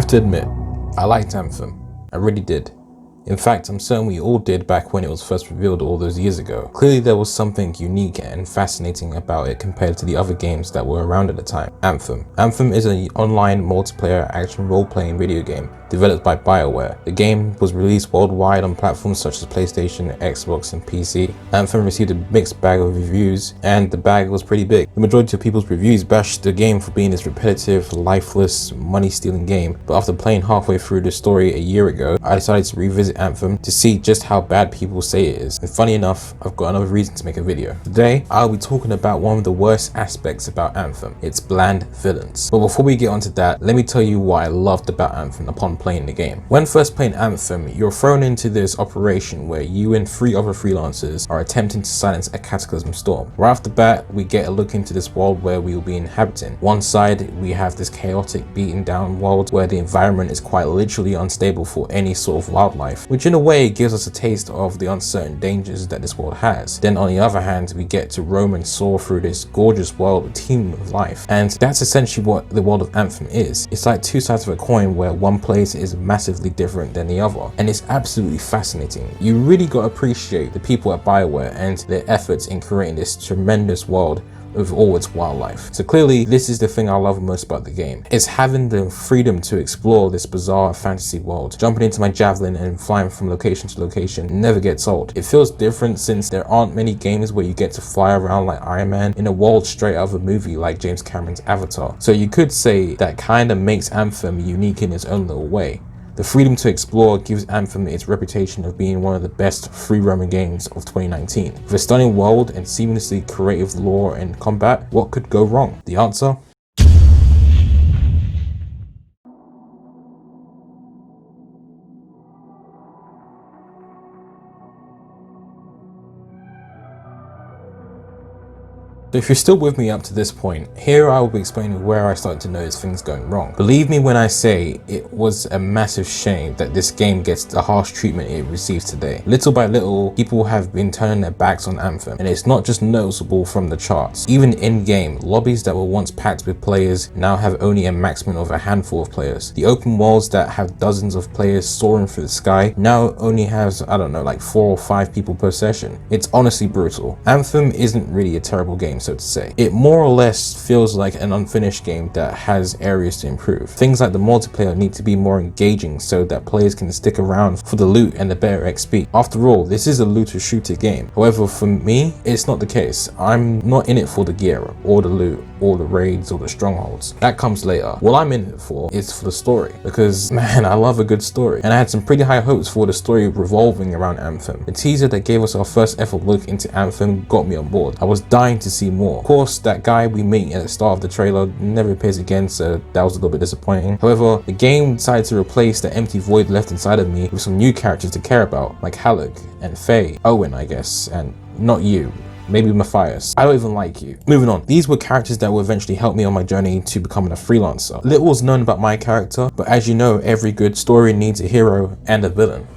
have to admit, I liked Anthem. I really did. In fact, I'm certain we all did back when it was first revealed all those years ago. Clearly there was something unique and fascinating about it compared to the other games that were around at the time. Anthem. Anthem is an online multiplayer action role-playing video game developed by Bioware. The game was released worldwide on platforms such as PlayStation, Xbox, and PC. Anthem received a mixed bag of reviews, and the bag was pretty big. The majority of people's reviews bashed the game for being this repetitive, lifeless, money-stealing game, but after playing halfway through the story a year ago, I decided to revisit Anthem to see just how bad people say it is. And funny enough, I've got another reason to make a video. Today, I'll be talking about one of the worst aspects about Anthem, its bland villains. But before we get onto that, let me tell you what I loved about Anthem upon playing the game. When first playing Anthem, you're thrown into this operation where you and 3 other freelancers are attempting to silence a cataclysm storm. Right off the bat, we get a look into this world where we will be inhabiting. One side, we have this chaotic, beaten down world where the environment is quite literally unstable for any sort of wildlife, which in a way gives us a taste of the uncertain dangers that this world has. Then on the other hand, we get to roam and soar through this gorgeous world teeming with life. And that's essentially what the world of Anthem is. It's like 2 sides of a coin where one place is massively different than the other. And it's absolutely fascinating. You really got to appreciate the people at Bioware and their efforts in creating this tremendous world with all its wildlife. So clearly, this is the thing I love most about the game. It's having the freedom to explore this bizarre fantasy world. Jumping into my javelin and flying from location to location never gets old. It feels different since there aren't many games where you get to fly around like Iron Man in a world straight out of a movie like James Cameron's Avatar. So you could say that kind of makes Anthem unique in its own little way. The freedom to explore gives Anthem its reputation of being one of the best free-roaming games of 2019. With a stunning world and seamlessly creative lore and combat, what could go wrong? The answer? So if you're still with me up to this point, here I will be explaining where I started to notice things going wrong. Believe me when I say it was a massive shame that this game gets the harsh treatment it receives today. Little by little, people have been turning their backs on Anthem, and it's not just noticeable from the charts. Even in-game, lobbies that were once packed with players now have only a maximum of a handful of players. The open worlds that have dozens of players soaring through the sky now only has, I don't know, like 4 or 5 people per session. It's honestly brutal. Anthem isn't really a terrible game, so to say. It more or less feels like an unfinished game that has areas to improve. Things like the multiplayer need to be more engaging so that players can stick around for the loot and the better XP. After all, this is a looter shooter game. However, for me, it's not the case. I'm not in it for the gear or the loot or the raids or the strongholds. That comes later. What I'm in it for is for the story, because man, I love a good story, and I had some pretty high hopes for the story revolving around Anthem. The teaser that gave us our first ever look into Anthem got me on board. I was dying to see more. Of course, that guy we meet at the start of the trailer never appears again, so that was a little bit disappointing. However, the game decided to replace the empty void left inside of me with some new characters to care about, like 𝗧𝗪𝗜𝗧𝗧𝗘𝗥 and Faye, Owen I guess, and not you. Maybe Matthias. I don't even like you. Moving on. These were characters that will eventually help me on my journey to becoming a freelancer. Little was known about my character, but as you know, every good story needs a hero and a villain.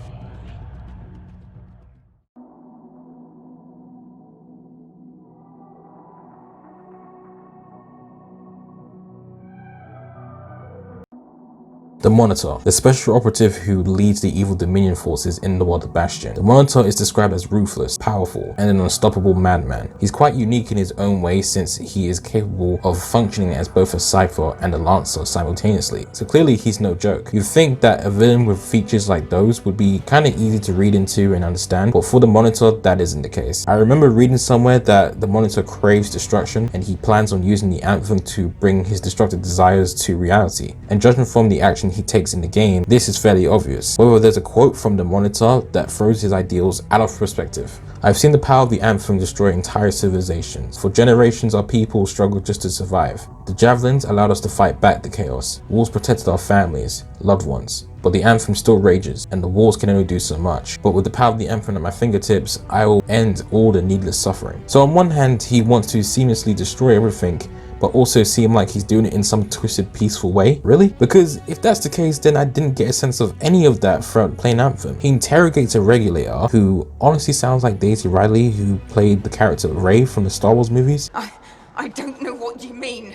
The Monitor, the special operative who leads the evil Dominion forces in the world of Bastion. The Monitor is described as ruthless, powerful, and an unstoppable madman. He's quite unique in his own way since he is capable of functioning as both a Cypher and a Lancer simultaneously. So clearly he's no joke. You'd think that a villain with features like those would be kind of easy to read into and understand, but for the Monitor, that isn't the case. I remember reading somewhere that the Monitor craves destruction and he plans on using the Anthem to bring his destructive desires to reality. And judging from the action he takes in the game, this is fairly obvious. However, there's a quote from the Monitor that throws his ideals out of perspective. I've seen the power of the Anthem destroy entire civilizations. For generations our people struggled just to survive. The javelins allowed us to fight back the chaos. Walls protected our families, loved ones. But the Anthem still rages, and the walls can only do so much. But with the power of the Anthem at my fingertips, I will end all the needless suffering. So on one hand, he wants to seamlessly destroy everything, but also seem like he's doing it in some twisted, peaceful way? Really? Because if that's the case, then I didn't get a sense of any of that throughout playing Anthem. He interrogates a regulator who honestly sounds like Daisy Ridley, who played the character Rey from the Star Wars movies. I don't know what you mean.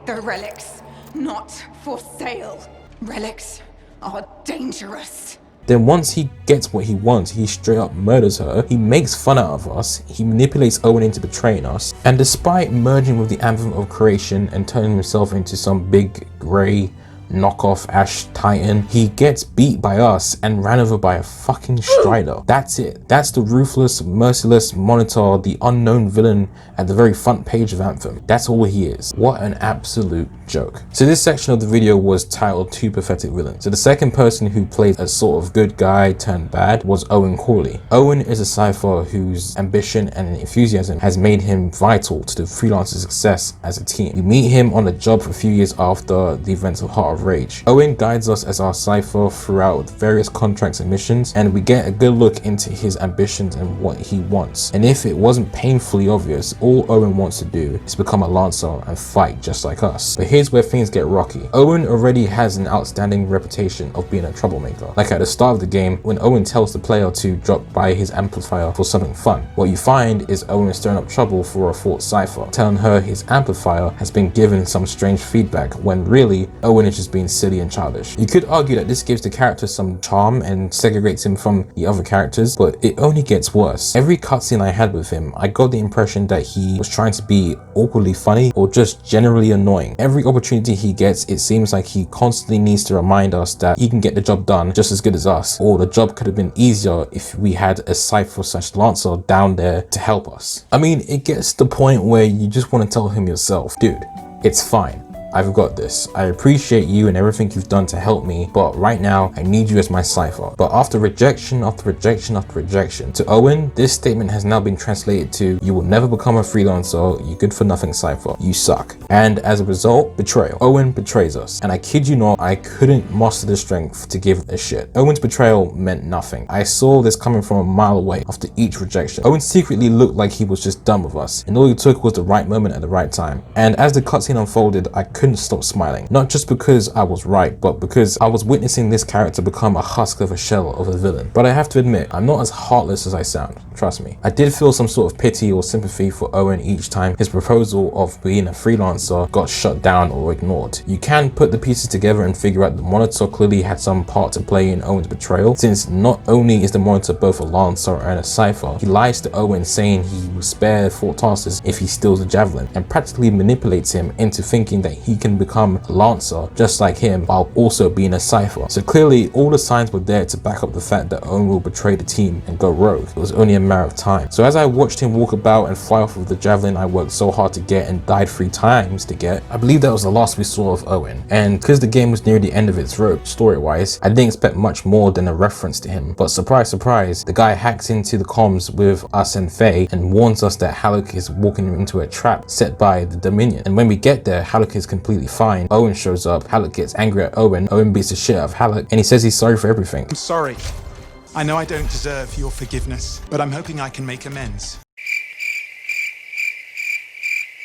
The relics, not for sale. Relics are dangerous. Then once he gets what he wants, he straight up murders her, he makes fun out of us, he manipulates Owen into betraying us, and despite merging with the Anthem of Creation and turning himself into some big grey knockoff Ash Titan, he gets beat by us and ran over by a fucking Strider. That's it. That's the ruthless, merciless Monitor, the unknown villain at the very front page of Anthem. That's all he is. What an absolute joke. So this section of the video was titled Two Pathetic Villains. So the second person who played a sort of good guy turned bad was Owen Corley. Owen is a cipher whose ambition and enthusiasm has made him vital to the freelancer's success as a team. We meet him on the job for a few years after the events of Heart of Rage. Owen guides us as our cipher throughout various contracts and missions, and we get a good look into his ambitions and what he wants. And if it wasn't painfully obvious, all Owen wants to do is become a Lancer and fight just like us. But here's where things get rocky. Owen already has an outstanding reputation of being a troublemaker. Like at the start of the game, when Owen tells the player to drop by his amplifier for something fun, what you find is Owen stirring up trouble for a thought cipher, telling her his amplifier has been given some strange feedback when really Owen is just being silly and childish. You could argue that this gives the character some charm and segregates him from the other characters, but it only gets worse. Every cutscene I had with him, I got the impression that he was trying to be awkwardly funny or just generally annoying. Every opportunity he gets, it seems like he constantly needs to remind us that he can get the job done just as good as us, or the job could have been easier if we had a cipher such Lancer down there to help us. I mean, it gets to the point where you just want to tell him yourself, dude, it's fine. I've got this. I appreciate you and everything you've done to help me, but right now I need you as my cipher. But after rejection after rejection after rejection, to Owen, this statement has now been translated to, you will never become a freelancer, you good for nothing cipher, you suck. And as a result, betrayal. Owen betrays us. And I kid you not, I couldn't muster the strength to give a shit. Owen's betrayal meant nothing. I saw this coming from a mile away after each rejection. Owen secretly looked like he was just done with us, and all it took was the right moment at the right time. And as the cutscene unfolded, I couldn't stop smiling. Not just because I was right, but because I was witnessing this character become a husk of a shell of a villain. But I have to admit, I'm not as heartless as I sound. Trust me. I did feel some sort of pity or sympathy for Owen each time his proposal of being a freelancer got shut down or ignored. You can put the pieces together and figure out the Monitor clearly had some part to play in Owen's betrayal, since not only is the Monitor both a Lancer and a cipher, he lies to Owen saying he will spare Fort Tarsus if he steals the Javelin, and practically manipulates him into thinking that he can become a Lancer just like him while also being a cipher. So clearly all the signs were there to back up the fact that Owen will betray the team and go rogue. It was only a matter of time. So as I watched him walk about and fly off with the Javelin I worked so hard to get and died 3 times to get, I believe that was the last we saw of Owen. And because the game was near the end of its rope story-wise, I didn't expect much more than a reference to him. But surprise, surprise, the guy hacks into the comms with us and Faye and warns us that 𝗧𝗪𝗓 is walking into a trap set by the Dominion. And when we get there, 𝗧𝗪𝗓 is completely fine. Owen shows up, 𝗧𝗪𝗓 gets angry at Owen, Owen beats the shit out of 𝗧𝗪𝗓, and he says he's sorry for everything. I'm sorry. I know I don't deserve your forgiveness, but I'm hoping I can make amends.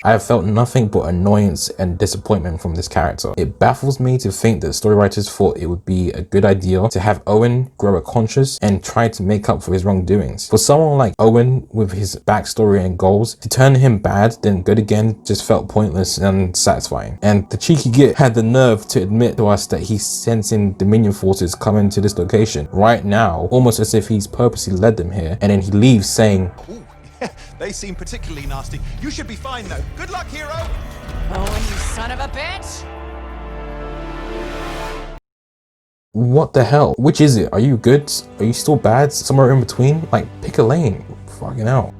I have felt nothing but annoyance and disappointment from this character. It baffles me to think that story writers thought it would be a good idea to have Owen grow a conscience and try to make up for his wrongdoings. For someone like Owen with his backstory and goals, to turn him bad then good again just felt pointless and satisfying. And the cheeky git had the nerve to admit to us that he's sensing Dominion forces coming to this location right now, almost as if he's purposely led them here, and then he leaves saying, They seem particularly nasty. You should be fine though. Good luck, hero! Owen, you son of a bitch! what the hell? Which is it? Are you good? Are you still bad? Somewhere in between? Like, pick a lane. Fucking hell.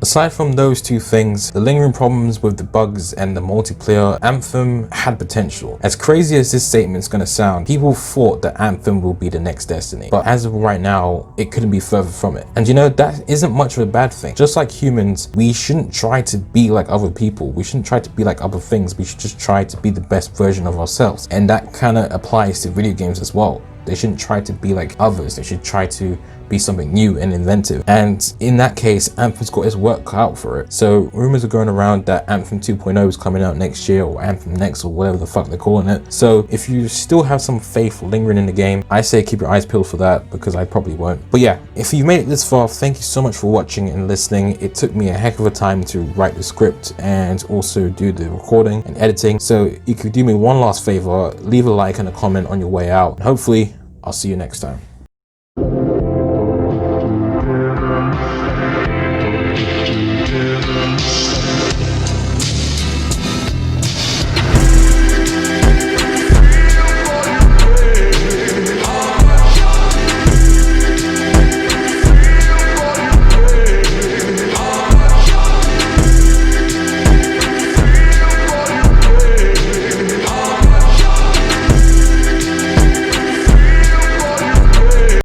Aside from those two things, the lingering problems with the bugs and the multiplayer, Anthem had potential. As crazy as this statement's gonna sound, people thought that Anthem will be the next Destiny. But as of right now, it couldn't be further from it. And you know, that isn't much of a bad thing. Just like humans, we shouldn't try to be like other people. We shouldn't try to be like other things. We should just try to be the best version of ourselves. And that kind of applies to video games as well. They shouldn't try to be like others. They should try to be something new and inventive. And in that case, Anthem's got its work cut out for it. So rumors are going around that Anthem 2.0 is coming out next year, or Anthem Next, or whatever the fuck they're calling it. So if you still have some faith lingering in the game, I say keep your eyes peeled for that, because I probably won't. But yeah, if you've made it this far, thank you so much for watching and listening. It took me a heck of a time to write the script and also do the recording and editing. So you could do me one last favor, leave a like and a comment on your way out. And hopefully I'll see you next time. Anthem.